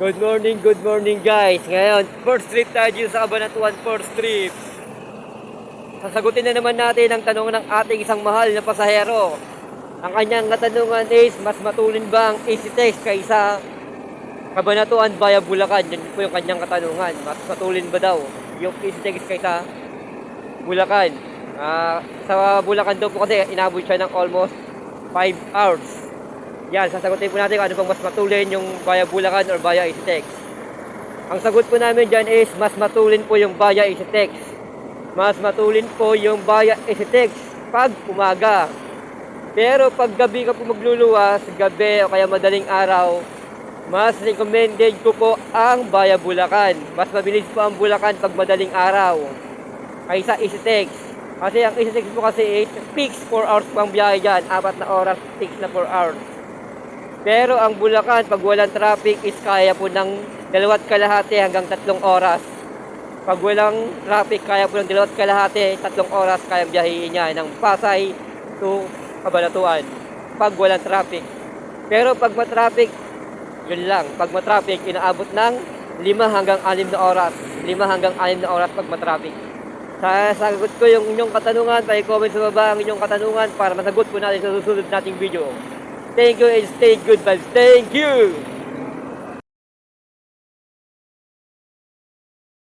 Good morning guys. Ngayon, first trip tayo dito sa Cabanatuan, first trip. Sasagutin na naman natin ang tanong ng ating isang mahal na pasahero. Ang kanyang katanungan is, mas matulin ba ang EasyTex kaysa Cabanatuan via Bulacan? Yan po yung kanyang katanungan. Mas matulin ba daw yung EasyTex kaysa Bulacan? Sa Bulacan daw po kasi inabot siya ng almost 5 hours. Yan, sasagutin po natin kung ano bang mas matulin, yung via Bulacan or via EasyTex. Ang sagot po namin dyan is, mas matulin po yung via EasyTex. Mas matulin po yung via EasyTex pag umaga. Pero pag gabi ka po magluluwas, gabi o kaya madaling araw, mas recommended ko po ang via Bulacan. Mas mabilis po ang Bulacan pag madaling araw kaysa EasyTex. Kasi ang EasyTex po kasi is fixed 4 hours po ang biyahe dyan. 4 na oras, fixed na 4 hours. Pero ang Bulacan, pag walang traffic, is kaya po ng 2.5 hanggang 3 oras. Pag walang traffic, kaya po ng 2.5 3 oras, kaya biyahin niya ng Pasay to Cabanatuan. Pag walang traffic. Pero pag matraffic, yun lang. Pag matraffic, inaabot ng 5 hanggang 6 na oras. 5 hanggang 6 na oras pag matraffic. Sasagot ko yung inyong katanungan, pa-comment sa baba ang inyong katanungan para masagot po natin sa susunod nating video. Thank you and stay good vibes. Thank you!